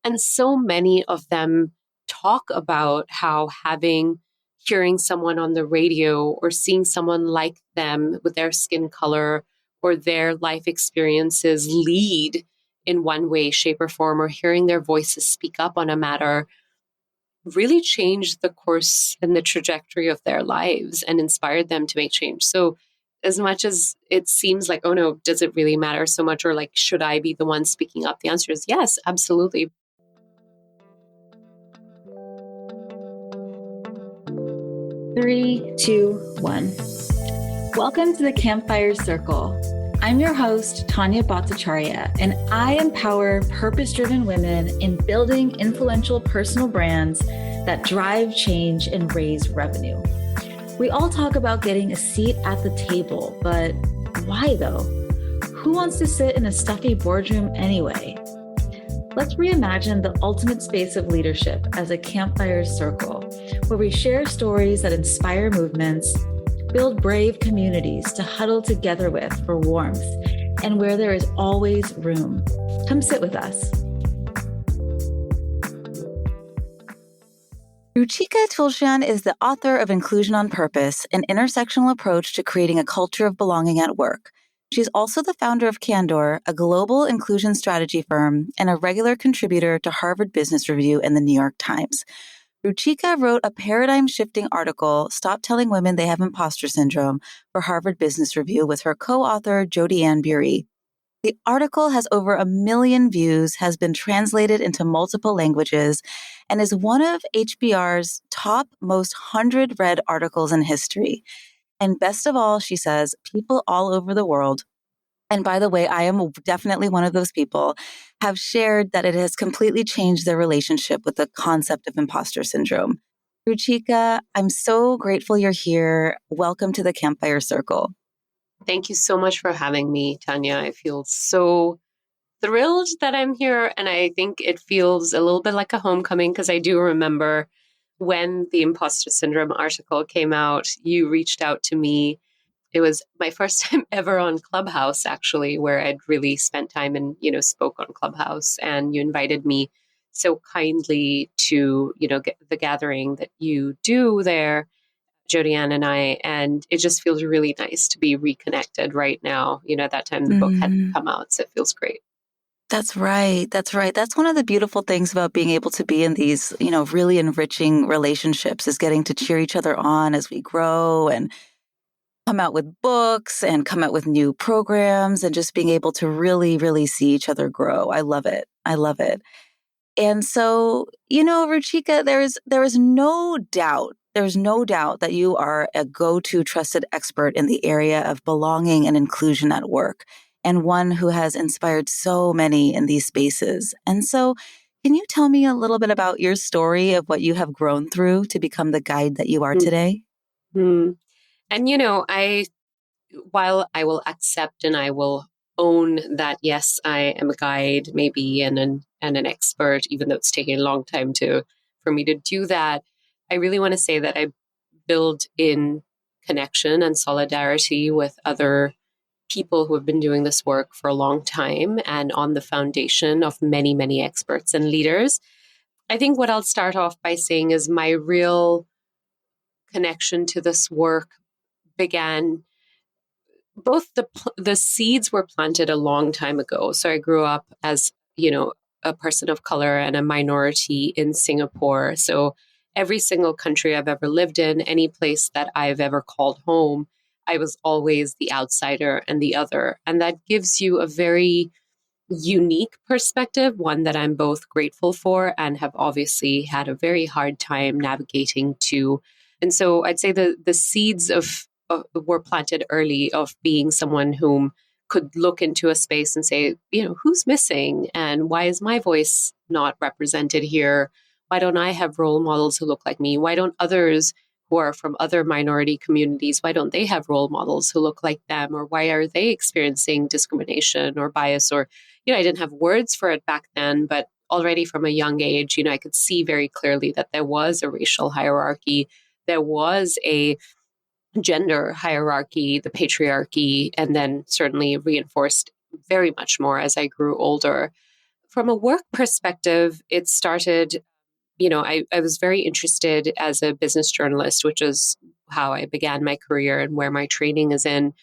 And so many of them talk about how hearing someone on the radio or seeing someone like them with their skin color or their life experiences lead in one way, shape, or form, or hearing their voices speak up on a matter really changed the course and the trajectory of their lives and inspired them to make change. So as much as it seems like, oh no, does it really matter so much? Or like, should I be the one speaking up? The answer is yes, absolutely. Three, two, one. Welcome to the Campfire Circle. I'm your host, Tanya Bhattacharya, and I empower purpose-driven women in building influential personal brands that drive change and raise revenue. We all talk about getting a seat at the table, but why though? Who wants to sit in a stuffy boardroom anyway? Let's reimagine the ultimate space of leadership as a campfire circle, where we share stories that inspire movements, build brave communities to huddle together with for warmth, and where there is always room. Come sit with us. Ruchika Tulshyan is the author of Inclusion on Purpose, an intersectional approach to creating a culture of belonging at work. She's also the founder of Candor, a global inclusion strategy firm, and a regular contributor to Harvard Business Review and the New York Times. Ruchika wrote a paradigm-shifting article, Stop Telling Women They Have Imposter Syndrome, for Harvard Business Review with her co-author, Jodi-Ann Burey. The article has over 1 million views, has been translated into multiple languages, and is one of HBR's top most 100 read articles in history. And best of all, she says, people all over the world, and by the way, I am definitely one of those people, have shared that it has completely changed their relationship with the concept of imposter syndrome. Ruchika, I'm so grateful you're here. Welcome to the Campfire Circle. Thank you so much for having me, Tanya. I feel so thrilled that I'm here. And I think it feels a little bit like a homecoming because I do remember when the imposter syndrome article came out, you reached out to me. It was my first time ever on Clubhouse, actually, where I'd really spent time and, spoke on Clubhouse. And you invited me so kindly to, get the gathering that you do there, Jodi-Ann and I. And it just feels really nice to be reconnected right now. At that time, the book hadn't come out, so it feels great. That's right. That's right. That's one of the beautiful things about being able to be in these, really enriching relationships is getting to cheer each other on as we grow and come out with books and come out with new programs and just being able to really, really see each other grow. I love it. I love it. And so, Ruchika, there is no doubt. There's no doubt that you are a go-to trusted expert in the area of belonging and inclusion at work, and one who has inspired so many in these spaces. And so, can you tell me a little bit about your story of what you have grown through to become the guide that you are today? Mm-hmm. And, while I will accept and I will own that, yes, I am a guide maybe and an expert, even though it's taking a long time for me to do that, I really want to say that I build in connection and solidarity with other people who have been doing this work for a long time and on the foundation of many, many experts and leaders. I think what I'll start off by saying is my real connection to this work began, both the seeds were planted a long time ago. So I grew up as, a person of color and a minority in Singapore. So every single country I've ever lived in, any place that I've ever called home, I was always the outsider and the other. And that gives you a very unique perspective, one that I'm both grateful for and have obviously had a very hard time navigating to. And so I'd say the seeds were planted early of being someone whom could look into a space and say, who's missing and why is my voice not represented here? Why don't I have role models who look like me? Why don't others who are from other minority communities, why don't they have role models who look like them? Or why are they experiencing discrimination or bias? Or, I didn't have words for it back then, but already from a young age, I could see very clearly that there was a racial hierarchy. There was a gender hierarchy, the patriarchy, and then certainly reinforced very much more as I grew older. from a work perspective, it started, I was very interested as a business journalist, which is how I began my career and where my training is in,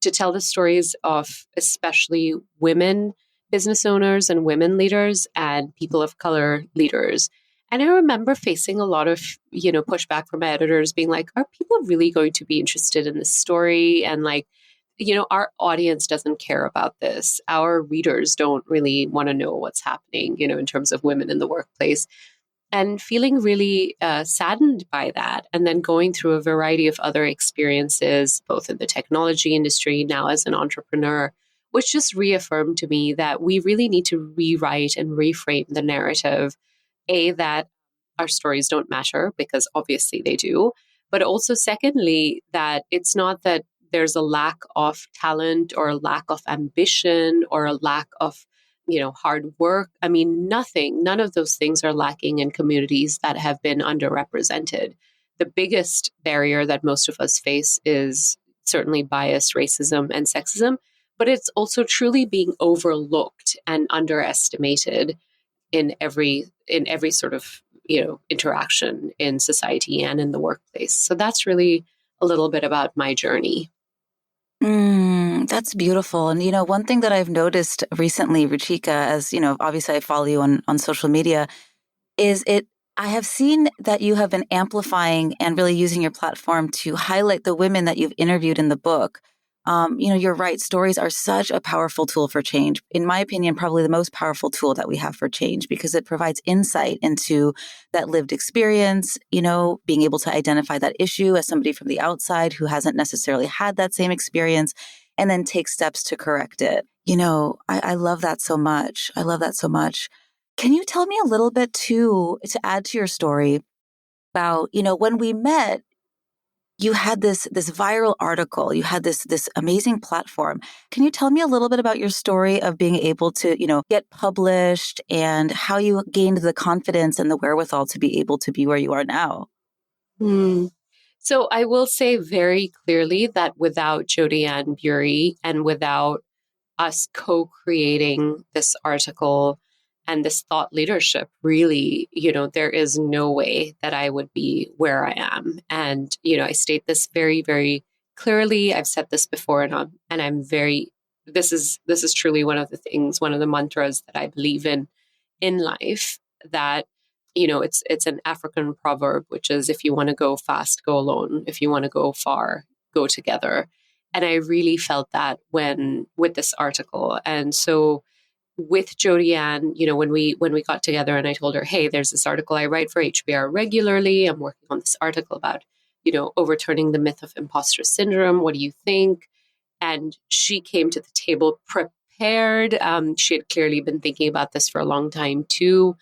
to tell the stories of especially women business owners and women leaders and people of color leaders. And I remember facing a lot of, pushback from my editors being like, are people really going to be interested in this story? And like, our audience doesn't care about this. Our readers don't really want to know what's happening, in terms of women in the workplace, and feeling really saddened by that. And then going through a variety of other experiences, both in the technology industry, now as an entrepreneur, which just reaffirmed to me that we really need to rewrite and reframe the narrative, that our stories don't matter, because obviously they do, but also secondly, that it's not that there's a lack of talent or a lack of ambition or a lack of hard work. I mean, none of those things are lacking in communities that have been underrepresented. The biggest barrier that most of us face is certainly bias, racism, and sexism, but it's also truly being overlooked and underestimated in every sort of, interaction in society and in the workplace. So that's really a little bit about my journey. That's beautiful. And, one thing that I've noticed recently, Ruchika, as, obviously I follow you on social media, I have seen that you have been amplifying and really using your platform to highlight the women that you've interviewed in the book. You're right. Stories are such a powerful tool for change. In my opinion, probably the most powerful tool that we have for change, because it provides insight into that lived experience, being able to identify that issue as somebody from the outside who hasn't necessarily had that same experience, and then take steps to correct it. I love that so much. I love that so much. Can you tell me a little bit too, to add to your story about, when we met, you had this viral article, you had this amazing platform. Can you tell me a little bit about your story of being able to, get published and how you gained the confidence and the wherewithal to be able to be where you are now? So I will say very clearly that without Jodi-Ann Burey and without us co-creating this article and this thought leadership, really, there is no way that I would be where I am. And, I state this very, very clearly. I've said this before, and I'm very, this is truly one of the mantras that I believe in life, that, it's an African proverb, which is, if you want to go fast, go alone. If you want to go far, go together. And I really felt that with this article. And so with Jodi-Ann, when we got together and I told her, hey, there's this article I write for HBR regularly. I'm working on this article about, overturning the myth of imposter syndrome. What do you think? And she came to the table prepared. She had clearly been thinking about this for a long time too.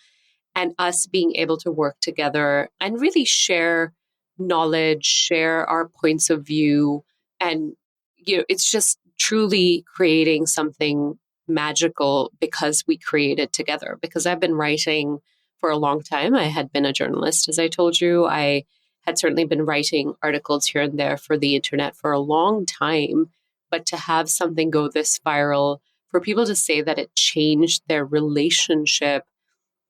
And us being able to work together and really share knowledge, share our points of view. And, it's just truly creating something magical because we created together. Because I've been writing for a long time. I had been a journalist, as I told you. I had certainly been writing articles here and there for the internet for a long time. But to have something go this viral, for people to say that it changed their relationship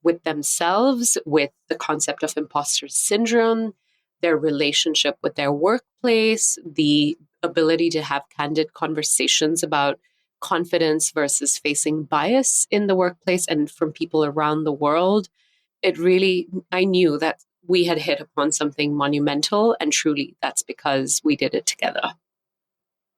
with themselves, with the concept of imposter syndrome, their relationship with their workplace, the ability to have candid conversations about confidence versus facing bias in the workplace and from people around the world. I knew that we had hit upon something monumental, and truly that's because we did it together.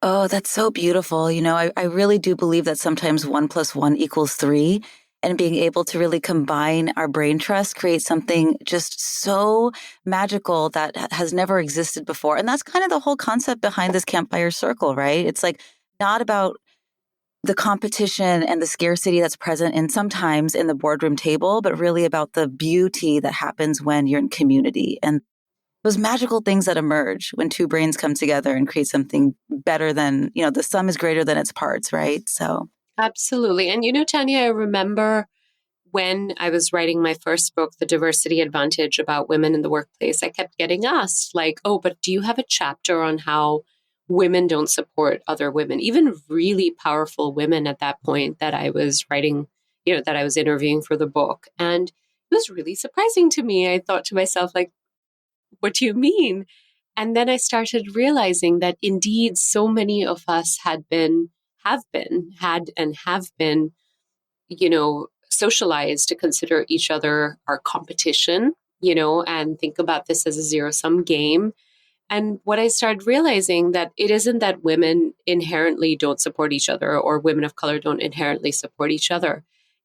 Oh, that's so beautiful. I really do believe that sometimes 1 + 1 = 3. And being able to really combine our brain trust creates something just so magical that has never existed before. And that's kind of the whole concept behind this Campfire Circle, right? It's like not about the competition and the scarcity that's present in sometimes in the boardroom table, but really about the beauty that happens when you're in community and those magical things that emerge when two brains come together and create something better than, the sum is greater than its parts, right? So. Absolutely. And Tanya, I remember when I was writing my first book, The Diversity Advantage, about women in the workplace, I kept getting asked, like, oh, but do you have a chapter on how women don't support other women? Even really powerful women at that point that I was writing, that I was interviewing for the book. And it was really surprising to me. I thought to myself, like, what do you mean? And then I started realizing that indeed so many of us had and have been, socialized to consider each other our competition, and think about this as a zero-sum game. And what I started realizing that it isn't that women inherently don't support each other or women of color don't inherently support each other.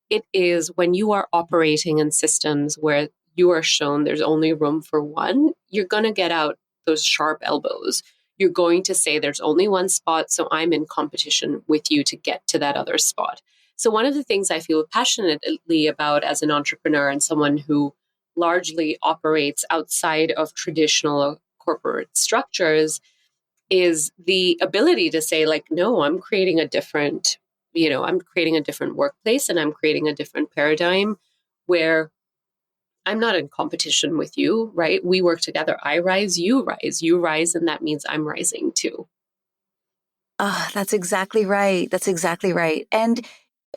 It is when you are operating in systems where you are shown there's only room for one, you're going to get out those sharp elbows. You're going to say there's only one spot, so I'm in competition with you to get to that other spot. So one of the things I feel passionately about as an entrepreneur and someone who largely operates outside of traditional corporate structures is the ability to say, like, no, I'm creating a different workplace and I'm creating a different paradigm where I'm not in competition with you, right? We work together. I rise, you rise, and that means I'm rising too. Ah, that's exactly right. That's exactly right. And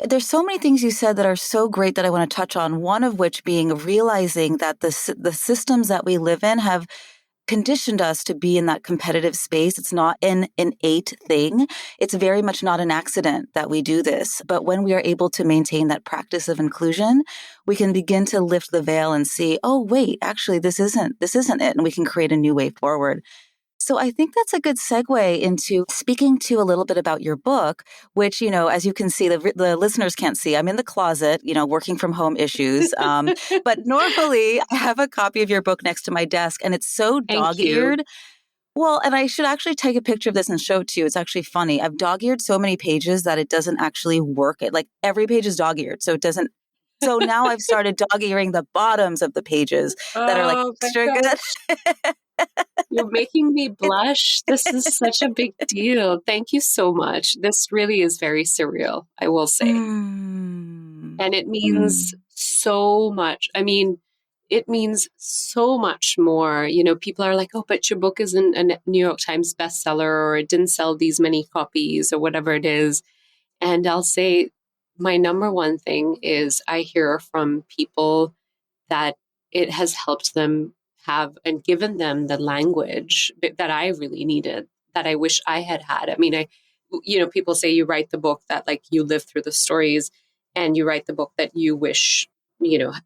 there's so many things you said that are so great that I want to touch on. One of which being realizing that the systems that we live in have conditioned us to be in that competitive space. It's not an innate thing. It's very much not an accident that we do this. But when we are able to maintain that practice of inclusion, we can begin to lift the veil and see, oh, wait, actually, this isn't it. And we can create a new way forward. So I think that's a good segue into speaking to a little bit about your book, which, as you can see, the listeners can't see. I'm in the closet, working from home issues. But normally I have a copy of your book next to my desk and it's so Thank you. dog-eared. Well, and I should actually take a picture of this and show it to you. It's actually funny. I've dog-eared so many pages that it doesn't actually work. Like every page is dog-eared. So it doesn't. So now I've started dog-earing the bottoms of the pages that are like Oh my extra gosh. good. You're making me blush. This is such a big deal. Thank you so much. This really is very surreal, I will say. Mm. And it means Mm. so much. I mean, it means so much more. People are like, oh, but your book isn't a New York Times bestseller or it didn't sell these many copies or whatever it is. And I'll say my number one thing is I hear from people that it has helped them have and given them the language that I really needed, that I wish I had had. I mean, people say you write the book that like you live through the stories and you write the book that you wish,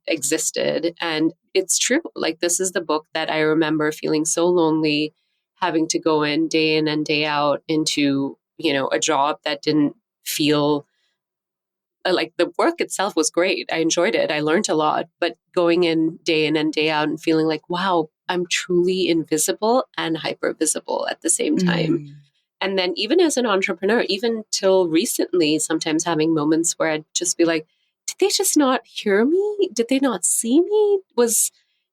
existed. And it's true. Like, this is the book that I remember feeling so lonely, having to go in and day out into, a job that didn't feel like the work itself was great. I enjoyed it. I learned a lot, but going in and day out and feeling like, wow, I'm truly invisible and hyper visible at the same time. Mm. And then even as an entrepreneur, even till recently, sometimes having moments where I'd just be like, did they just not hear me? Did they not see me?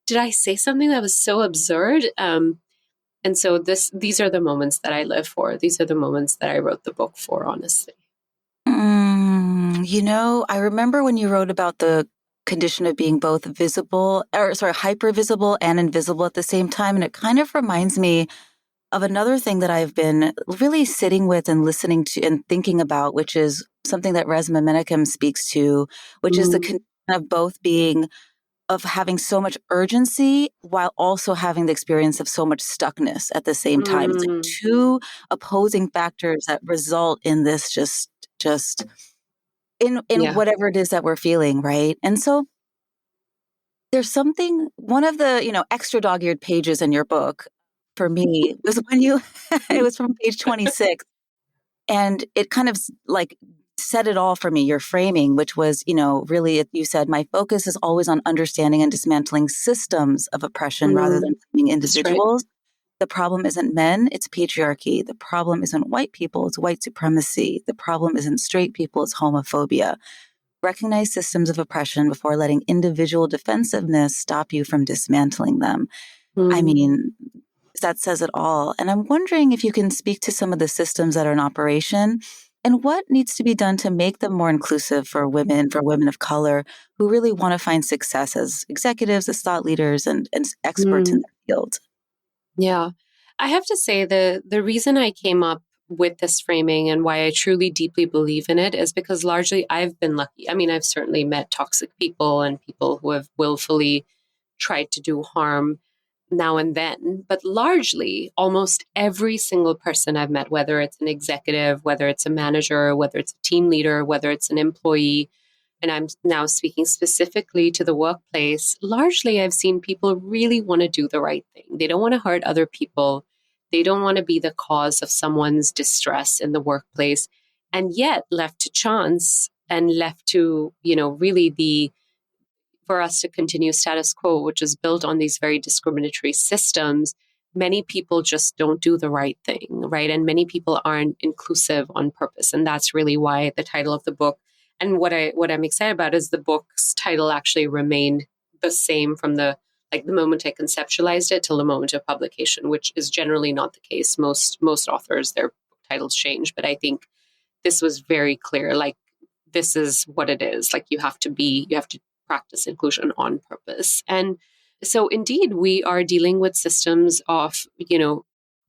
Did I say something that was so absurd? And so these are the moments that I live for. These are the moments that I wrote the book for, honestly. I remember when you wrote about the condition of being both hyper visible and invisible at the same time. And it kind of reminds me of another thing that I've been really sitting with and listening to and thinking about, which is something that Resmaa Menakem speaks to, which is the condition of having so much urgency while also having the experience of so much stuckness at the same time. It's like two opposing factors that result in this just in whatever it is that we're feeling, right? And so there's one of the, extra dog-eared pages in your book for me was when it was from page 26. And it kind of like said it all for me, your framing, which was, really, you said, my focus is always on understanding and dismantling systems of oppression rather than blaming individuals. Right. The problem isn't men, it's patriarchy. The problem isn't white people, it's white supremacy. The problem isn't straight people, it's homophobia. Recognize systems of oppression before letting individual defensiveness stop you from dismantling them. I mean, that says it all. And I'm wondering if you can speak to some of the systems that are in operation and what needs to be done to make them more inclusive for women of color who really want to find success as executives, as thought leaders, and experts in their field. Yeah. I have to say the reason I came up with this framing and why I truly deeply believe in it is because largely I've been lucky. I mean, I've certainly met toxic people and people who have willfully tried to do harm now and then, but largely almost every single person I've met, whether it's an executive, whether it's a manager, whether it's a team leader, whether it's an employee, and I'm now speaking specifically to the workplace, largely I've seen people really want to do the right thing. They don't want to hurt other people. They don't want to be the cause of someone's distress in the workplace. And yet left to chance and left to, really for us to continue status quo, which is built on these very discriminatory systems, many people just don't do the right thing, right? And many people aren't inclusive on purpose. And that's really why the title of the book, and what I'm excited about is the book's title actually remained the same from the moment I conceptualized it till the moment of publication, which is generally not the case. Most authors, their book titles change, but I think this was very clear. Like, this is what it is. Like, you have to practice inclusion on purpose. And so indeed, we are dealing with systems of,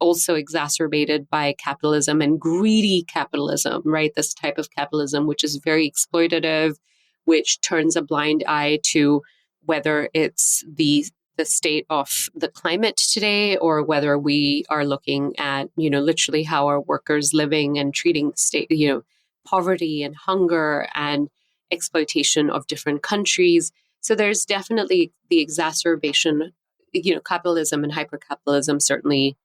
also exacerbated by capitalism and greedy capitalism, right? This type of capitalism, which is very exploitative, which turns a blind eye to whether it's the state of the climate today, or whether we are looking at, literally how are workers living and treating the state, poverty and hunger and exploitation of different countries. So there's definitely the exacerbation, capitalism and hypercapitalism certainly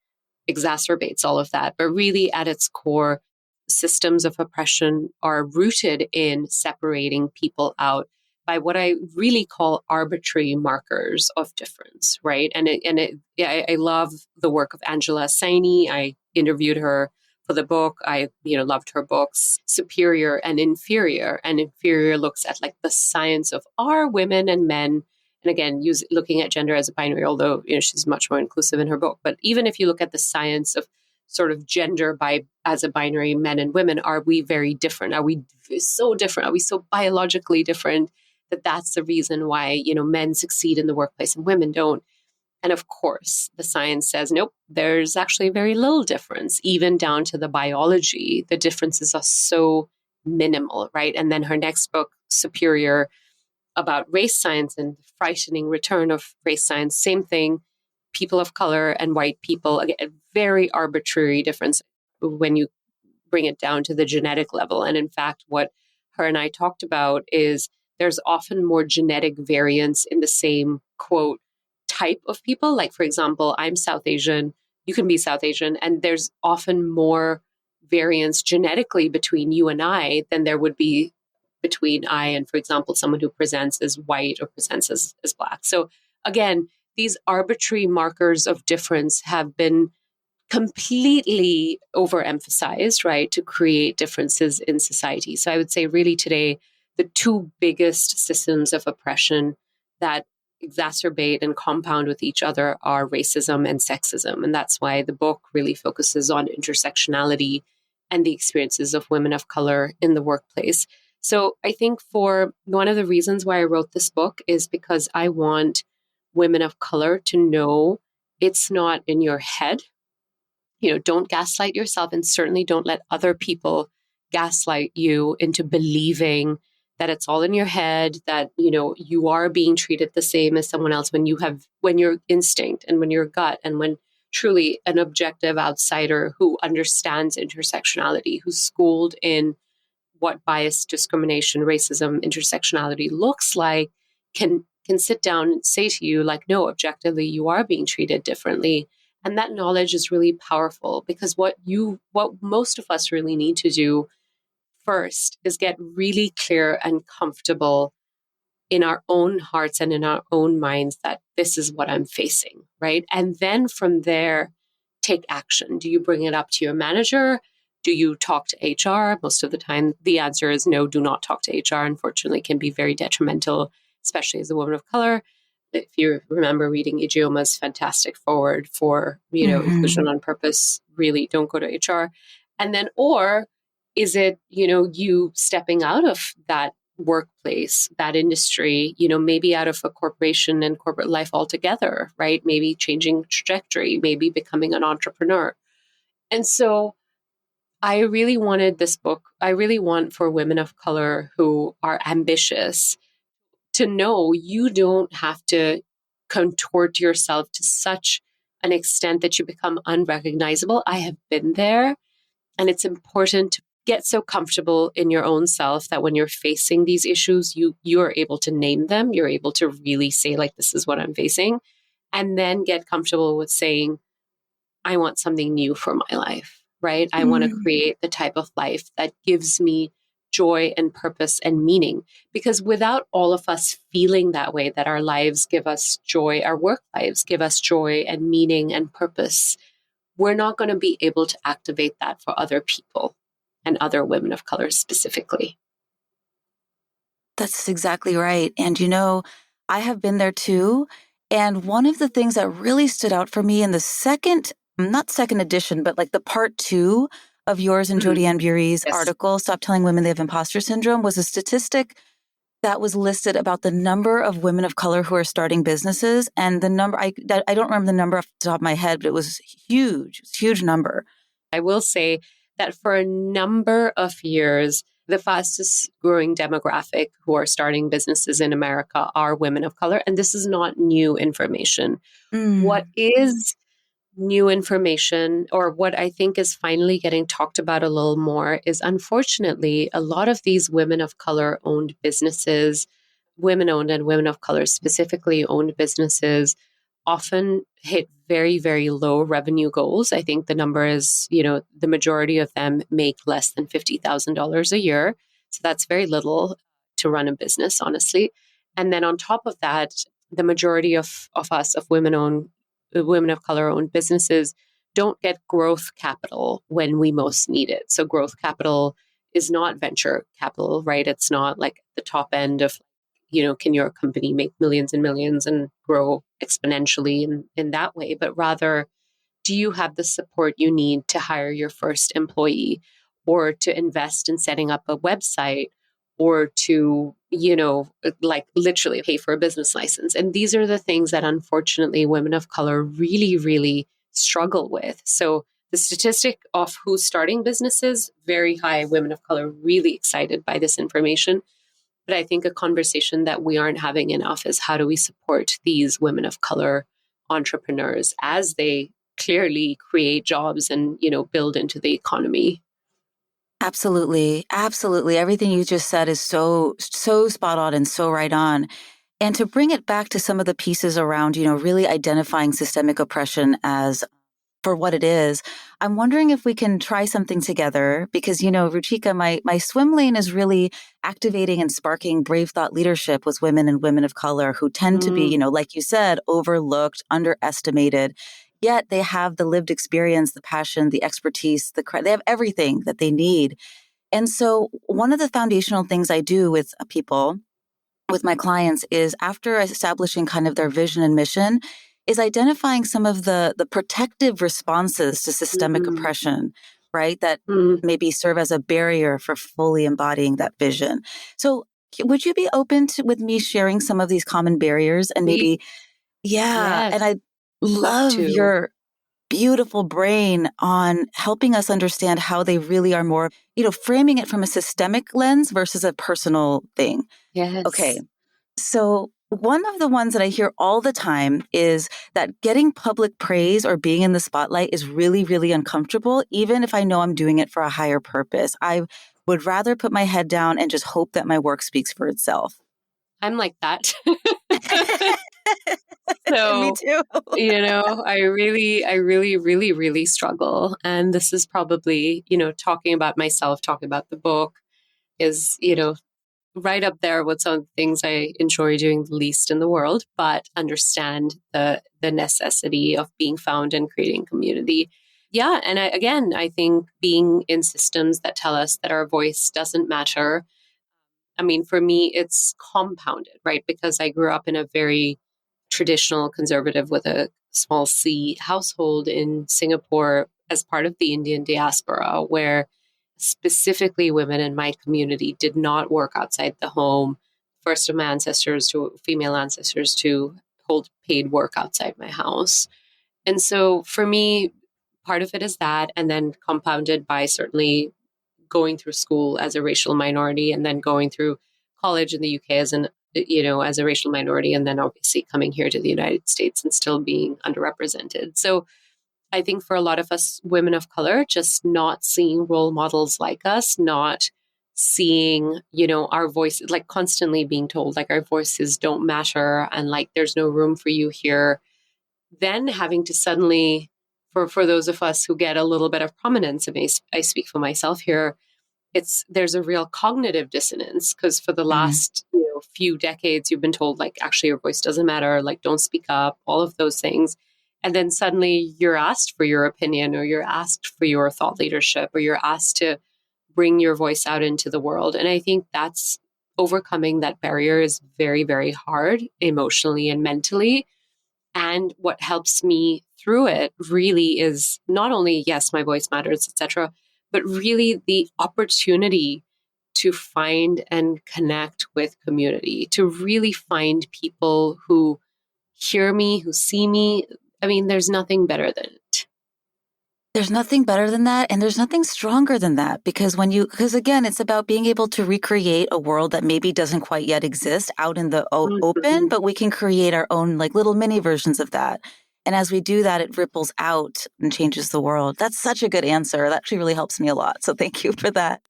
exacerbates all of that. But really at its core, systems of oppression are rooted in separating people out by what I really call arbitrary markers of difference, right? I love the work of Angela Saini. I interviewed her for the book. I, loved her books, Superior and Inferior. And Inferior looks at like the science of are women and men. And again, looking at gender as a binary, although, she's much more inclusive in her book. But even if you look at the science of sort of gender as a binary, men and women, are we very different? Are we so different? Are we so biologically different that's the reason why, men succeed in the workplace and women don't? And of course, the science says, nope, there's actually very little difference, even down to the biology. The differences are so minimal, right? And then her next book, Superior, about race science and the frightening return of race science, same thing. People of color and white people, again, a very arbitrary difference when you bring it down to the genetic level. And in fact, what her and I talked about is there's often more genetic variance in the same, quote, type of people. Like, for example, I'm South Asian, you can be South Asian, and there's often more variance genetically between you and I than there would be between I and, for example, someone who presents as white or presents as Black. So again, these arbitrary markers of difference have been completely overemphasized, right, to create differences in society. So I would say really today, the two biggest systems of oppression that exacerbate and compound with each other are racism and sexism. And that's why the book really focuses on intersectionality and the experiences of women of color in the workplace. So I think for one of the reasons why I wrote this book is because I want women of color to know it's not in your head. Don't gaslight yourself, and certainly don't let other people gaslight you into believing that it's all in your head, that, you are being treated the same as someone else when your instinct and when your gut and when truly an objective outsider who understands intersectionality, who's schooled in what bias, discrimination, racism, intersectionality looks like, can sit down and say to you, like, no, objectively, you are being treated differently. And that knowledge is really powerful, because what most of us really need to do first is get really clear and comfortable in our own hearts and in our own minds that this is what I'm facing, right? And then from there, take action. Do you bring it up to your manager? Do you talk to HR? Most of the time, the answer is no, do not talk to HR. Unfortunately, it can be very detrimental, especially as a woman of color. If you remember reading Ijioma's fantastic foreword for, inclusion on purpose, really don't go to HR. And then, or is it, you stepping out of that workplace, that industry, maybe out of a corporation and corporate life altogether, right? Maybe changing trajectory, maybe becoming an entrepreneur. And so I really wanted this book. I really want for women of color who are ambitious to know you don't have to contort yourself to such an extent that you become unrecognizable. I have been there, and it's important to get so comfortable in your own self that when you're facing these issues, you are able to name them. You're able to really say, like, this is what I'm facing, and then get comfortable with saying, I want something new for my life, right? I want to Mm. create the type of life that gives me joy and purpose and meaning. Because without all of us feeling that way, that our lives give us joy, our work lives give us joy and meaning and purpose, we're not going to be able to activate that for other people and other women of color specifically. That's exactly right. And I have been there too. And one of the things that really stood out for me in the not second edition, but like the part 2 of yours and Mhm. Jodi-Ann Burey's Yes. article, Stop Telling Women They Have Imposter Syndrome, was a statistic that was listed about the number of women of color who are starting businesses. And the number, I don't remember the number off the top of my head, but it was huge. It's a huge number. I will say that for a number of years, the fastest growing demographic who are starting businesses in America are women of color. And this is not new information. What Mm. is new information, or what I think is finally getting talked about a little more, is unfortunately a lot of these women of color owned businesses, women owned and women of color specifically owned businesses, often hit very, very low revenue goals. I think the number is, the majority of them make less than $50,000 a year. So that's very little to run a business, honestly. And then on top of that, the majority of us, of women of color owned businesses, don't get growth capital when we most need it. So growth capital is not venture capital, right? It's not like the top end of, can your company make millions and millions and grow exponentially in that way? But rather, do you have the support you need to hire your first employee, or to invest in setting up a website, or to, like literally pay for a business license? And these are the things that unfortunately women of color really, really struggle with. So the statistic of who's starting businesses, very high. Women of color really excited by this information. But I think a conversation that we aren't having enough is, how do we support these women of color entrepreneurs as they clearly create jobs and, build into the economy? Absolutely. Absolutely. Everything you just said is so, so spot on and so right on. And to bring it back to some of the pieces around, really identifying systemic oppression as for what it is, I'm wondering if we can try something together because, Ruchika, my swim lane is really activating and sparking brave thought leadership with women and women of color who tend to be, like you said, overlooked, underestimated. Yet they have the lived experience, the passion, the expertise, they have everything that they need. And so one of the foundational things I do with people, with my clients, is after establishing kind of their vision and mission, is identifying some of the protective responses to systemic Mm-hmm. oppression, right? That Mm-hmm. maybe serve as a barrier for fully embodying that vision. So would you be open to with me sharing some of these common barriers and maybe, yeah, Yes, and I love love to. your beautiful brain on helping us understand how they really are more, framing it from a systemic lens versus a personal thing. Okay. Yes. So one of the ones that I hear all the time is that getting public praise or being in the spotlight is really, really uncomfortable, even if I know I'm doing it for a higher purpose. I would rather put my head down and just hope that my work speaks for itself. I'm like that. Me So, too. I really, really, really struggle. And this is probably, talking about myself, talking about the book is, right up there with some of the things I enjoy doing the least in the world, but understand the necessity of being found and creating community. Yeah. And I think being in systems that tell us that our voice doesn't matter. I mean, for me, it's compounded, right? Because I grew up in a very traditional conservative with a small C household in Singapore as part of the Indian diaspora, where specifically women in my community did not work outside the home. First of my ancestors to female ancestors to hold paid work outside my house. And so for me, part of it is that, and then compounded by certainly going through school as a racial minority, and then going through college in the UK as as a racial minority, and then obviously coming here to the United States and still being underrepresented. So I think for a lot of us women of color, just not seeing role models like us, not seeing, our voices, like constantly being told like our voices don't matter and like there's no room for you here, then having to suddenly, for those of us who get a little bit of prominence, I speak for myself here, there's a real cognitive dissonance because for the last few decades you've been told like actually your voice doesn't matter, like don't speak up, all of those things, and then suddenly you're asked for your opinion, or you're asked for your thought leadership, or you're asked to bring your voice out into the world. And I think that's overcoming that barrier is very, very hard emotionally and mentally. And what helps me through it really is not only, yes, my voice matters, etc., but really the opportunity to find and connect with community, to really find people who hear me, who see me. I mean, there's nothing better than it. There's nothing better than that. And there's nothing stronger than that, because again, it's about being able to recreate a world that maybe doesn't quite yet exist out in the open, but we can create our own like little mini versions of that. And as we do that, it ripples out and changes the world. That's such a good answer. That actually really helps me a lot. So thank you for that.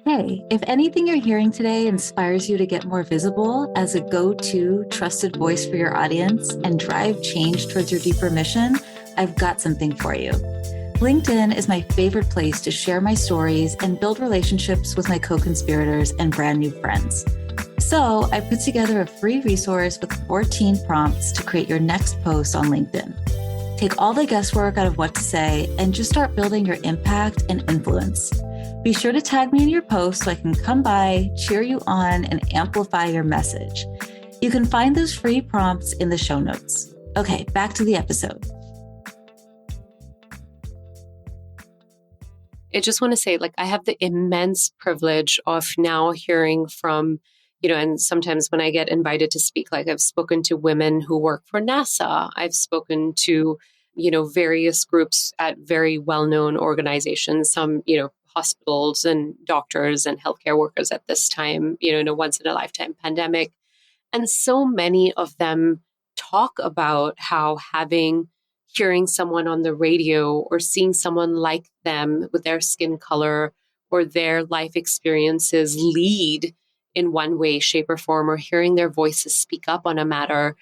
Hey, if anything you're hearing today inspires you to get more visible as a go-to trusted voice for your audience and drive change towards your deeper mission, I've got something for you. LinkedIn is my favorite place to share my stories and build relationships with my co-conspirators and brand new friends. So I put together a free resource with 14 prompts to create your next post on LinkedIn. Take all the guesswork out of what to say and just start building your impact and influence. Be sure to tag me in your post so I can come by, cheer you on, and amplify your message. You can find those free prompts in the show notes. Okay, back to the episode. I just want to say, like, I have the immense privilege of now hearing from, and sometimes when I get invited to speak, like I've spoken to women who work for NASA. I've spoken to, various groups at very well-known organizations, some, hospitals and doctors and healthcare workers at this time, in a once-in-a-lifetime pandemic. And so many of them talk about how hearing someone on the radio or seeing someone like them with their skin color or their life experiences lead in one way, shape, or form, or hearing their voices speak up on a matter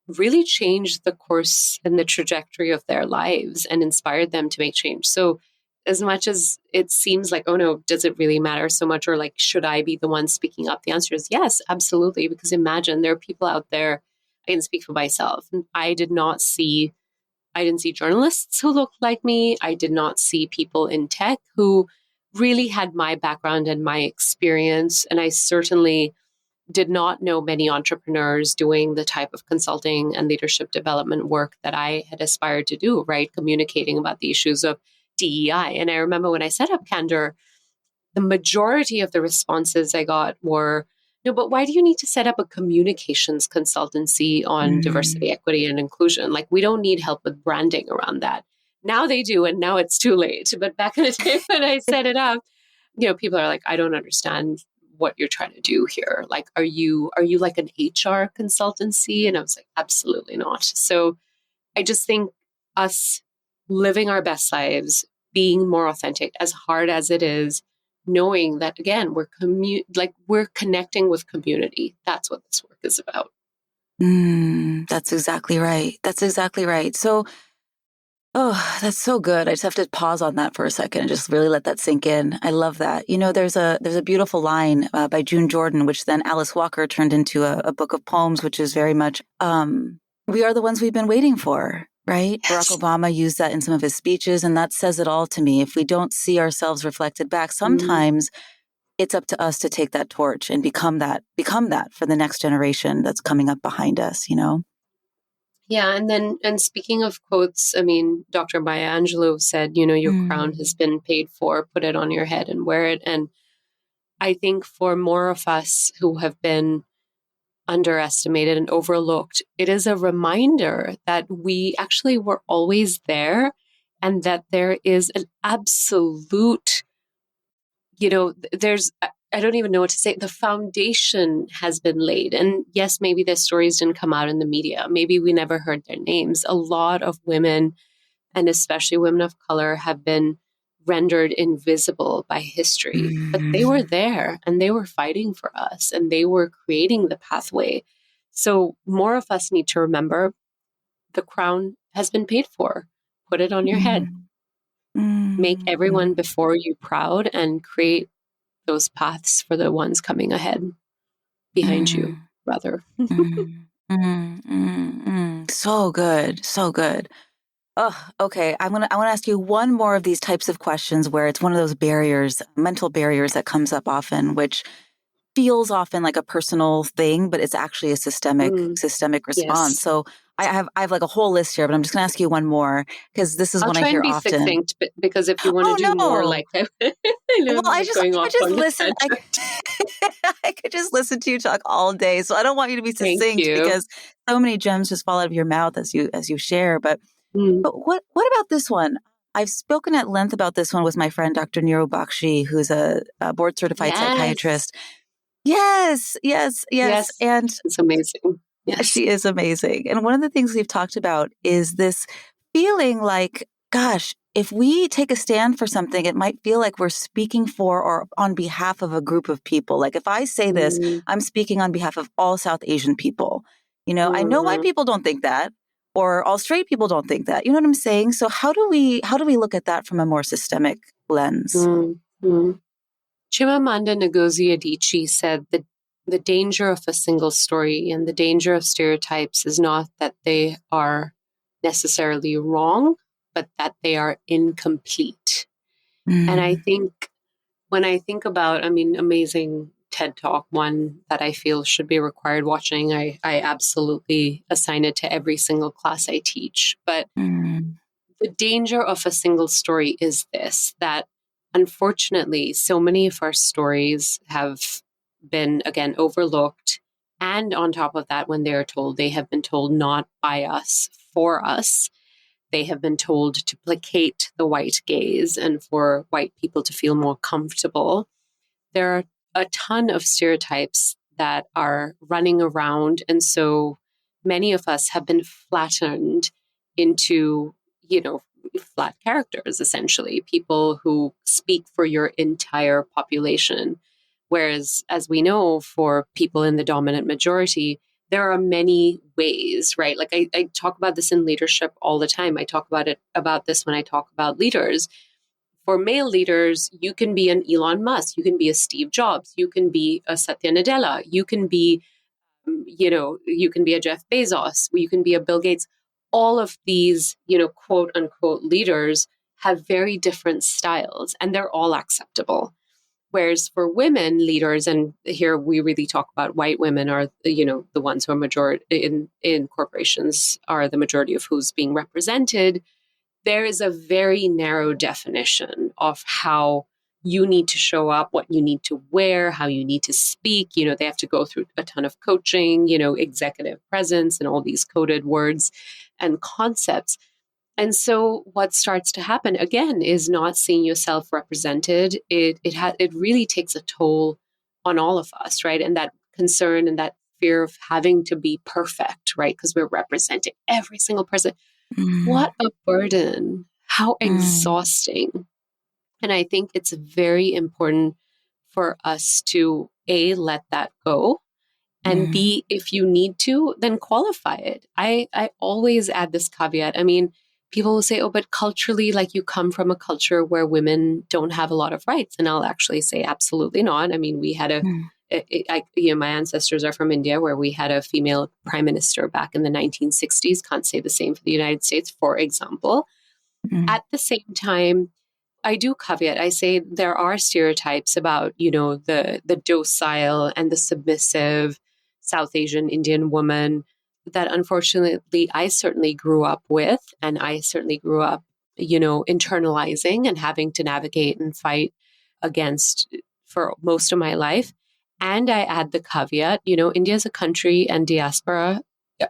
really changed the course and the trajectory of their lives and inspired them to make change. So as much as it seems like, oh no, does it really matter so much? Or like, should I be the one speaking up? The answer is yes, absolutely. Because imagine there are people out there, I can speak for myself. And I didn't see journalists who looked like me. I did not see people in tech who really had my background and my experience. And I certainly did not know many entrepreneurs doing the type of consulting and leadership development work that I had aspired to do, right? Communicating about the issues of DEI. And I remember when I set up Candor, the majority of the responses I got were, no, but why do you need to set up a communications consultancy on diversity, equity, and inclusion? Like, we don't need help with branding around that. Now they do, and now it's too late. But back in the day when I set it up, people are like, I don't understand what you're trying to do here. Like, are you like an HR consultancy? And I was like, absolutely not. So I just think us living our best lives, being more authentic, as hard as it is, knowing that, again, we're connecting with community. That's what this work is about. That's exactly right. That's exactly right. So, that's so good. I just have to pause on that for a second and just really let that sink in. I love that. There's a beautiful line by June Jordan, which then Alice Walker turned into a book of poems, which is very much, we are the ones we've been waiting for. Right? Yes. Barack Obama used that in some of his speeches, and that says it all to me. If we don't see ourselves reflected back, sometimes it's up to us to take that torch and become that for the next generation that's coming up behind us, Yeah. And speaking of quotes, I mean, Dr. Maya Angelou said, your crown has been paid for, put it on your head and wear it. And I think for more of us who have been underestimated and overlooked. It is a reminder that we actually were always there and that there is an absolute, I don't even know what to say. The foundation has been laid. And yes, maybe their stories didn't come out in the media. Maybe we never heard their names. A lot of women, and especially women of color, have been rendered invisible by history. But they were there and they were fighting for us and they were creating the pathway. So more of us need to remember the crown has been paid for. Put it on your head. Make everyone before you proud and create those paths for the ones coming ahead, behind you, rather. So good. So good. Oh, okay. I want to ask you one more of these types of questions where it's one of those barriers, mental barriers that comes up often, which feels often like a personal thing, but it's actually a systemic response. Yes. So I have like a whole list here, but I'm just going to ask you one more because this is I'll one I try hear and be often. succinct, because if you want to do more, no. like I know Well, I'm going I off could just on a listen. I could just listen to you talk all day. So I don't want you to be Thank succinct you. because so many gems just fall out of your mouth as you share. But what about this one? I've spoken at length about this one with my friend Dr. Neero Bakshi, who's a board certified psychiatrist. Yes. And it's amazing. Yes. She is amazing. And one of the things we've talked about is this feeling like, gosh, if we take a stand for something, it might feel like we're speaking for or on behalf of a group of people. Like if I say this, I'm speaking on behalf of all South Asian people. I know white people don't think that, or all straight people don't think that. You know what I'm saying? So how do we look at that from a more systemic lens? Chimamanda Ngozi Adichie said that the danger of a single story and the danger of stereotypes is not that they are necessarily wrong, but that they are incomplete. And I think when I think about, amazing TED Talk, one that I feel should be required watching, I absolutely assign it to every single class I teach. But the danger of a single story is this, that unfortunately, so many of our stories have been, again, overlooked. And on top of that, when they're told, they have been told not by us, for us. They have been told to placate the white gaze and for white people to feel more comfortable. There are a ton of stereotypes that are running around. And so many of us have been flattened into, flat characters, essentially, people who speak for your entire population. Whereas, as we know, for people in the dominant majority, there are many ways, right? Like I talk about this in leadership all the time. I talk about this when I talk about leaders. For male leaders, you can be an Elon Musk, you can be a Steve Jobs, you can be a Satya Nadella, you can be, you can be a Jeff Bezos, you can be a Bill Gates. All of these, quote unquote leaders have very different styles and they're all acceptable. Whereas for women leaders, and here we really talk about white women are, the ones who are majority in corporations are the majority of who's being represented. There is a very narrow definition of how you need to show up, what you need to wear, how you need to speak. They have to go through a ton of coaching, executive presence and all these coded words and concepts. And so what starts to happen again is not seeing yourself represented. It really takes a toll on all of us, right? And that concern and that fear of having to be perfect, right? Because we're representing every single person. What a burden. How exhausting. And I think it's very important for us to A, let that go, and B, if you need to, then qualify it. I always add this caveat. People will say, oh, but culturally, like you come from a culture where women don't have a lot of rights. And I'll actually say, absolutely not. We had my ancestors are from India, where we had a female prime minister back in the 1960s. Can't say the same for the United States, for example. At the same time, I do caveat. I say there are stereotypes about, the docile and the submissive South Asian Indian woman that unfortunately I certainly grew up with, and I certainly grew up, internalizing and having to navigate and fight against for most of my life. And I add the caveat, India is a country and diaspora,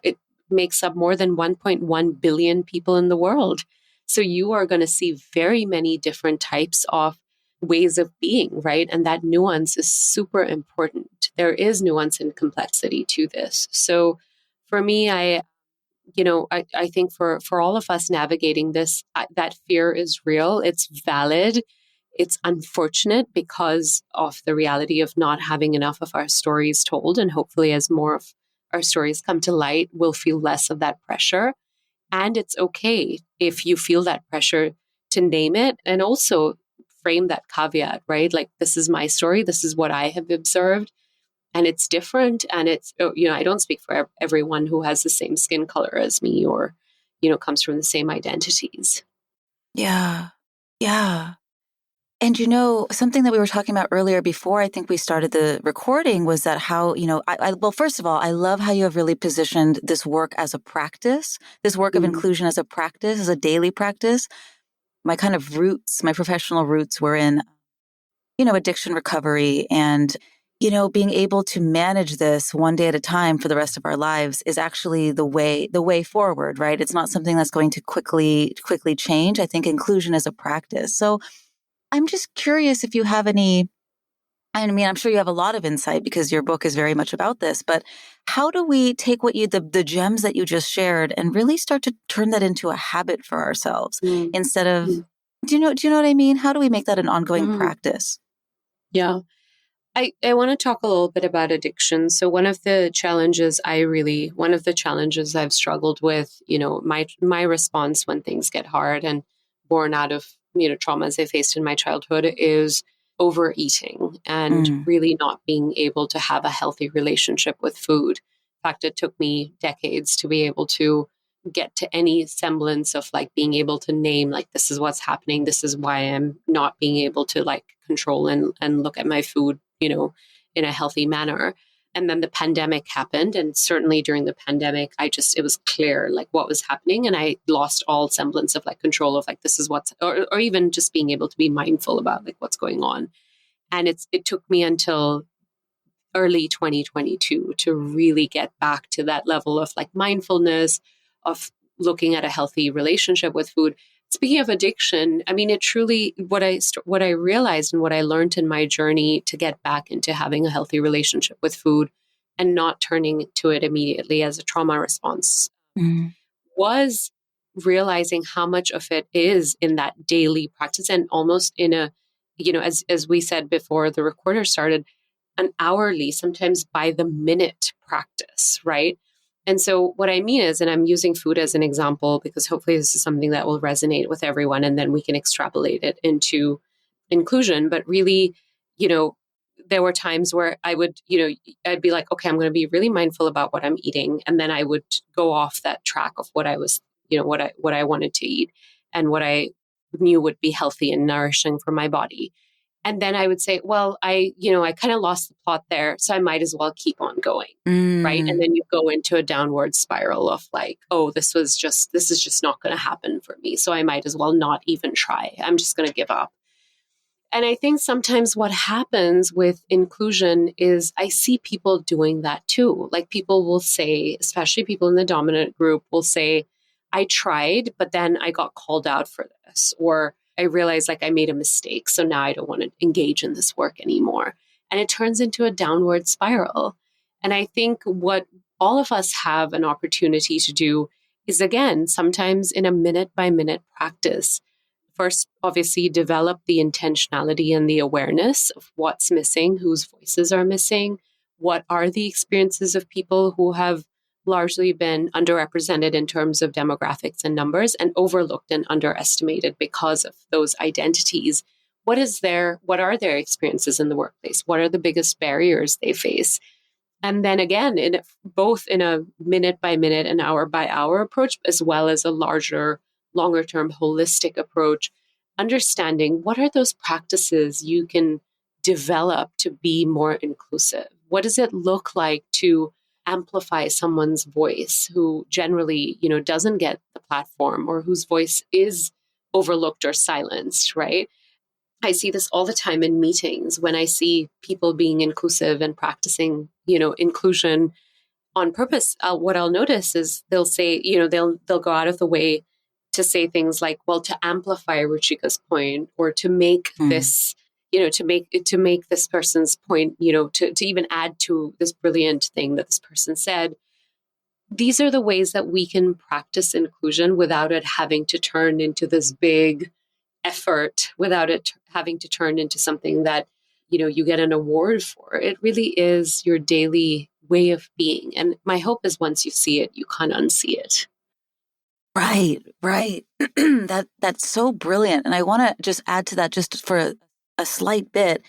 it makes up more than 1.1 billion people in the world. So you are going to see very many different types of ways of being, right? And that nuance is super important. There is nuance and complexity to this. So for me, I think for all of us navigating this, that fear is real. It's valid. It's unfortunate because of the reality of not having enough of our stories told. And hopefully, as more of our stories come to light, we'll feel less of that pressure. And it's okay if you feel that pressure to name it and also frame that caveat, right? Like, this is my story. This is what I have observed. And it's different. And I don't speak for everyone who has the same skin color as me or, comes from the same identities. Yeah. Yeah. And something that we were talking about earlier before I think we started the recording was that how, well, first of all, I love how you have really positioned this work as a practice, this work of inclusion as a practice, as a daily practice. My kind of roots, my professional roots were in, addiction recovery and, being able to manage this one day at a time for the rest of our lives is actually the way forward, right? It's not something that's going to quickly change. I think inclusion is a practice. So I'm just curious if you have any, I mean, I'm sure you have a lot of insight because your book is very much about this, but how do we take the gems that you just shared and really start to turn that into a habit for ourselves instead of, do you know what I mean? How do we make that an ongoing practice? Yeah. I want to talk a little bit about addiction. So one of the challenges I've struggled with, my response when things get hard and born out of, traumas I faced in my childhood is overeating and really not being able to have a healthy relationship with food. In fact, it took me decades to be able to get to any semblance of like being able to name, like, this is what's happening. This is why I'm not being able to like control and look at my food, in a healthy manner. And then the pandemic happened. And certainly during the pandemic, it was clear like what was happening. And I lost all semblance of like control of like, this is or even just being able to be mindful about like what's going on. And it took me until early 2022 to really get back to that level of like mindfulness, of looking at a healthy relationship with food. Speaking of addiction, I mean, it truly, what I realized and what I learned in my journey to get back into having a healthy relationship with food and not turning to it immediately as a trauma response was realizing how much of it is in that daily practice and almost in a, as we said before the recorder started, an hourly, sometimes by the minute practice, right? And so what I mean is, and I'm using food as an example because hopefully this is something that will resonate with everyone and then we can extrapolate it into inclusion. But really, there were times where I'd be like, okay, I'm going to be really mindful about what I'm eating. And then I would go off that track of what I was, what I wanted to eat and what I knew would be healthy and nourishing for my body. And then I would say, well, I kind of lost the plot there, so I might as well keep on going. Right. And then you go into a downward spiral of like, oh, this is just not going to happen for me. So I might as well not even try. I'm just going to give up. And I think sometimes what happens with inclusion is I see people doing that too. Like people will say, especially people in the dominant group will say, I tried, but then I got called out for this, or I realized like I made a mistake. So now I don't want to engage in this work anymore. And it turns into a downward spiral. And I think what all of us have an opportunity to do is, again, sometimes in a minute by minute practice, first, obviously, develop the intentionality and the awareness of what's missing, whose voices are missing, what are the experiences of people who have largely been underrepresented in terms of demographics and numbers and overlooked and underestimated because of those identities. What are their experiences in the workplace? What are the biggest barriers they face? And then again, both in a minute by minute and hour by hour approach, as well as a longer term holistic approach, understanding what are those practices you can develop to be more inclusive? What does it look like to amplify someone's voice who generally, doesn't get the platform or whose voice is overlooked or silenced, right? I see this all the time in meetings when I see people being inclusive and practicing, inclusion on purpose. What I'll notice is they'll say, they'll go out of the way to say things like, well, to amplify Ruchika's point, or to make Mm. this, to make this person's point, to even add to this brilliant thing that this person said. These are the ways that we can practice inclusion without it having to turn into this big effort, without it having to turn into something that, you get an award for. It really is your daily way of being. And my hope is once you see it, you can't unsee it. Right, right. That's so brilliant. And I want to just add to that just for a slight bit,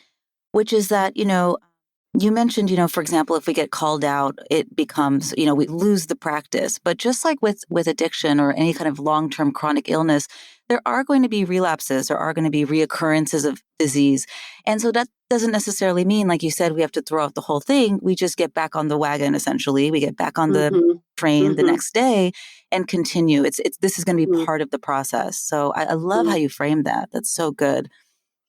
which is that, you mentioned, for example, if we get called out, it becomes, we lose the practice. But just like with addiction or any kind of long-term chronic illness, there are going to be relapses, there are going to be reoccurrences of disease. And so that doesn't necessarily mean, like you said, we have to throw out the whole thing. We just get back on the wagon, essentially. We get back on the Mm-hmm. train the Mm-hmm. next day and continue. This is going to be Mm-hmm. part of the process. So I love Mm-hmm. how you frame that. That's so good.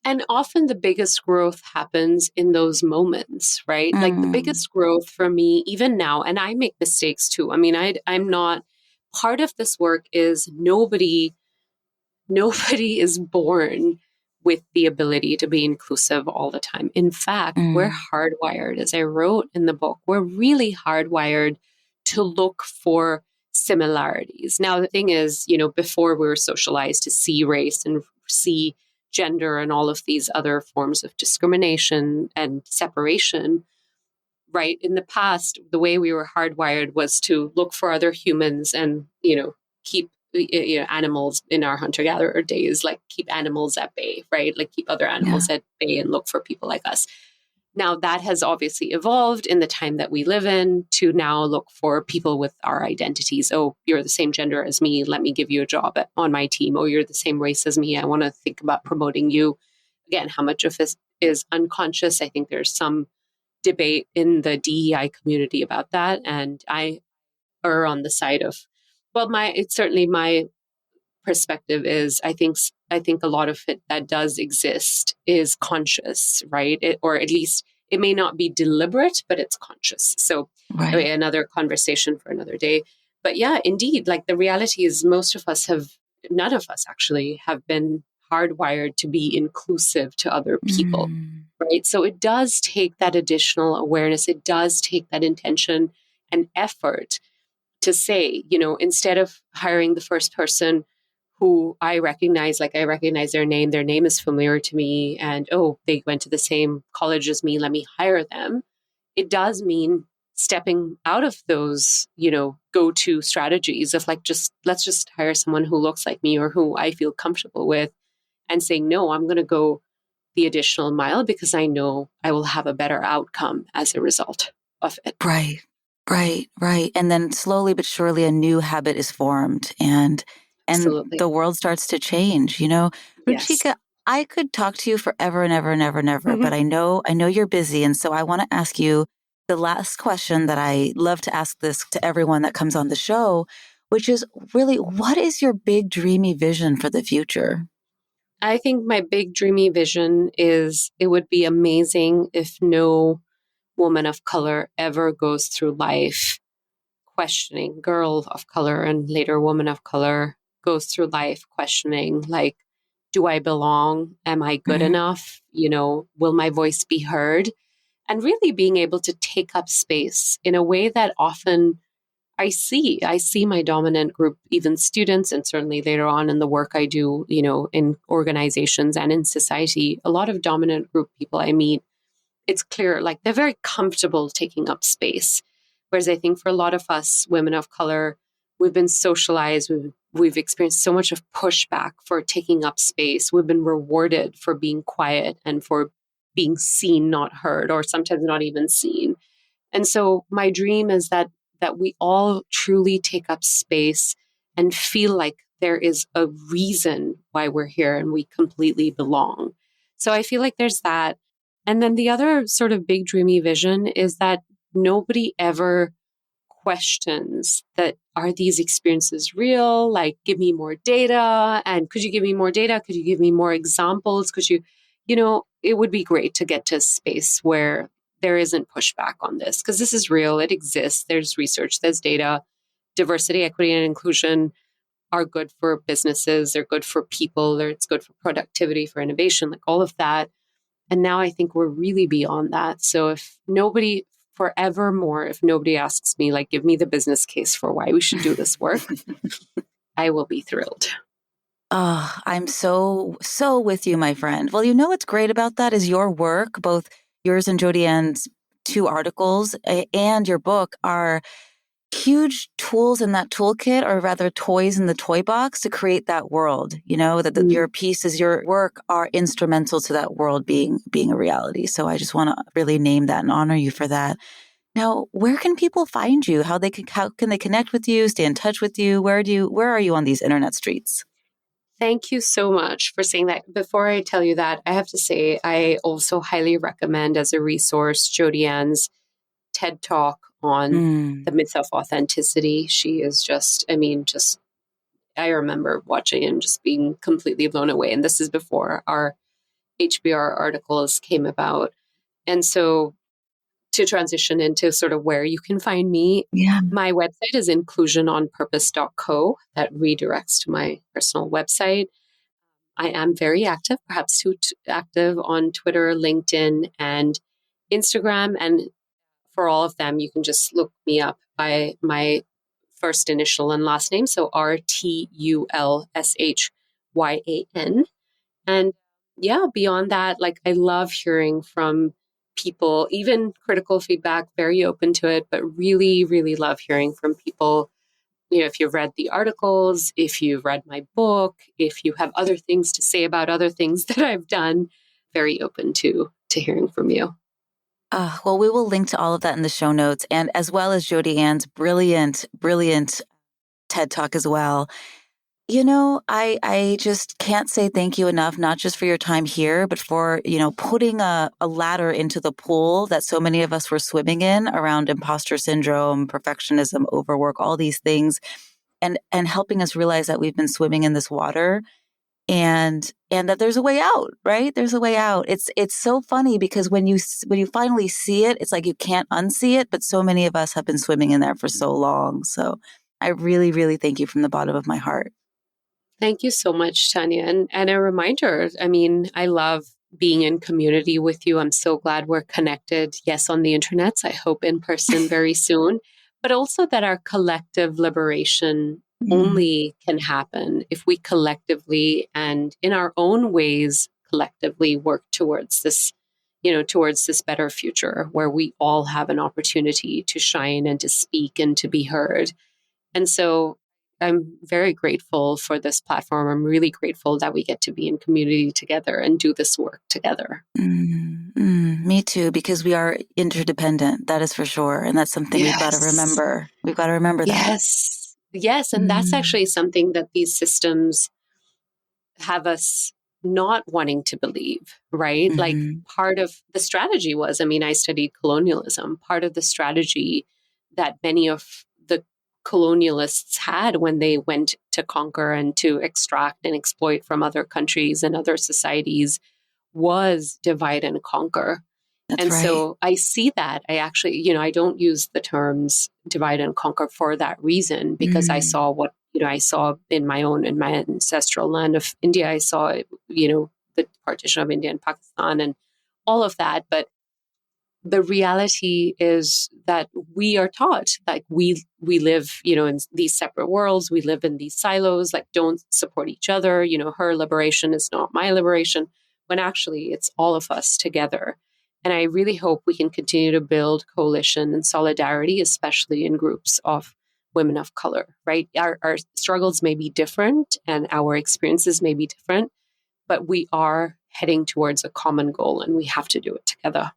And often the biggest growth happens in those moments, right? Like the Mm, biggest growth for me, even now, and I make mistakes too. I mean, I'm not, part of this work is nobody is born with the ability to be inclusive all the time. In fact, we're mm, hardwired, as I wrote in the book, we're really hardwired to look for similarities. Now, the thing is, before we were socialized to see race and see gender and all of these other forms of discrimination and separation, right? In the past, the way we were hardwired was to look for other humans and, keep animals in our hunter-gatherer days, like keep animals at bay, right? Like keep other yeah. animals at bay and look for people like us. Now that has obviously evolved in the time that we live in to now look for people with our identities. Oh, you're the same gender as me. Let me give you a job on my team. Oh, you're the same race as me. I want to think about promoting you. Again, how much of this is unconscious? I think there's some debate in the DEI community about that. And I err on the side of, well, it's certainly my perspective is I think a lot of it that does exist is conscious, right? Or at least it may not be deliberate, but it's conscious. So Right. anyway, another conversation for another day. But yeah, indeed, like the reality is none of us actually have been hardwired to be inclusive to other people, Mm, right? So it does take that additional awareness. It does take that intention and effort to say, instead of hiring the first person who I recognize, like I recognize their name is familiar to me, and oh, they went to the same college as me, let me hire them. It does mean stepping out of those, go-to strategies of like, let's just hire someone who looks like me or who I feel comfortable with, and saying, no, I'm going to go the additional mile because I know I will have a better outcome as a result of it. right. Right. Right. And then slowly but surely a new habit is formed and Absolutely. the world starts to change, Yes. Ruchika, I could talk to you forever and ever and ever and ever, Mhm. but I know you're busy. And so I want to ask you the last question that I love to ask this to everyone that comes on the show, which is really, what is your big dreamy vision for the future? I think my big dreamy vision is it would be amazing if no woman of color ever goes through life questioning, girl of color and later woman of color goes through life questioning, like, do I belong? Am I good Mm, enough? Will my voice be heard? And really being able to take up space in a way that often I see my dominant group, even students, and certainly later on in the work I do, in organizations and in society, a lot of dominant group people I meet, it's clear, like they're very comfortable taking up space. Whereas I think for a lot of us, women of color, we've been socialized, we've experienced so much of pushback for taking up space. We've been rewarded for being quiet and for being seen, not heard, or sometimes not even seen. And so my dream is that we all truly take up space and feel like there is a reason why we're here and we completely belong. So I feel like there's that. And then the other sort of big dreamy vision is that nobody ever questions that, are these experiences real? Like, give me more data. And could you give me more data? Could you give me more examples? Could you, it would be great to get to a space where there isn't pushback on this, because this is real. It exists. There's research, there's data. Diversity, equity, and inclusion are good for businesses. They're good for people. It's good for productivity, for innovation, like all of that. And now I think we're really beyond that. So if nobody asks me, like, give me the business case for why we should do this work, I will be thrilled. Oh, I'm so with you, my friend. Well, what's great about that is your work, both yours and Jodi-Ann's 2 articles and your book, are huge tools in that toolkit, or rather toys in the toy box to create that world, your pieces, your work are instrumental to that world being a reality. So I just want to really name that and honor you for that. Now, where can people find you? How can they connect with you, stay in touch with you? Where are you on these internet streets? Thank you so much for saying that. Before I tell you that, I have to say I also highly recommend as a resource Jodi-Ann's TED Talk on the myth of authenticity. She is I remember watching and just being completely blown away. And this is before our HBR articles came about. And so to transition into sort of where you can find me, my website is inclusiononpurpose.co. That redirects to my personal website. I am very active, perhaps too active, on Twitter, LinkedIn, and Instagram. And for all of them, you can just look me up by my first initial and last name. So RTULSHYAN. And beyond that, like, I love hearing from people, even critical feedback, very open to it, but really, really love hearing from people. If you've read the articles, if you've read my book, if you have other things to say about other things that I've done, very open to hearing from you. Well, we will link to all of that in the show notes, and as well as Jodi-Ann's brilliant TED Talk as well. I just can't say thank you enough, not just for your time here, but for, putting a ladder into the pool that so many of us were swimming in around imposter syndrome, perfectionism, overwork, all these things, and helping us realize that we've been swimming in this water and that there's a way out, right? There's a way out. It's so funny because when you finally see it, it's like you can't unsee it, but so many of us have been swimming in there for so long. So I really, really thank you from the bottom of my heart. Thank you so much, Tanya. And a reminder, I love being in community with you. I'm so glad we're connected. Yes, on the internet. I hope in person very soon, but also that our collective liberation only can happen if we collectively and in our own ways collectively work towards this, towards this better future where we all have an opportunity to shine and to speak and to be heard. And so I'm very grateful for this platform. I'm really grateful that we get to be in community together and do this work together. Me too, because we are interdependent. That is for sure. And that's something we've got to remember. We've got to remember that. Yes. And that's actually something that these systems have us not wanting to believe, right? Like part of the strategy was, I studied colonialism. Part of the strategy that many of the colonialists had when they went to conquer and to extract and exploit from other countries and other societies was divide and conquer. That's and right. So I see that. I actually, I don't use the terms divide and conquer for that reason, because I saw what, I saw in my ancestral land of India. I saw, the partition of India and Pakistan and all of that. But the reality is that we are taught, like we live, in these separate worlds. We live in these silos, like don't support each other. Her liberation is not my liberation, when actually it's all of us together. And I really hope we can continue to build coalition and solidarity, especially in groups of women of color, right? Our struggles may be different and our experiences may be different, but we are heading towards a common goal and we have to do it together.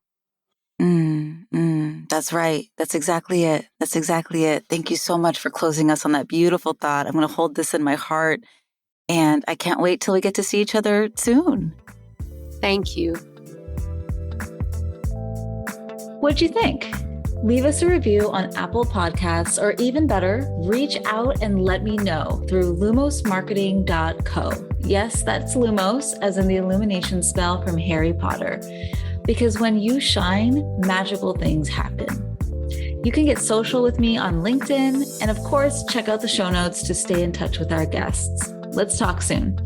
That's right. That's exactly it. Thank you so much for closing us on that beautiful thought. I'm going to hold this in my heart, and I can't wait till we get to see each other soon. Thank you. What'd you think? Leave us a review on Apple Podcasts, or even better, reach out and let me know through lumosmarketing.co. Yes, that's Lumos, as in the illumination spell from Harry Potter. Because when you shine, magical things happen. You can get social with me on LinkedIn, and of course, check out the show notes to stay in touch with our guests. Let's talk soon.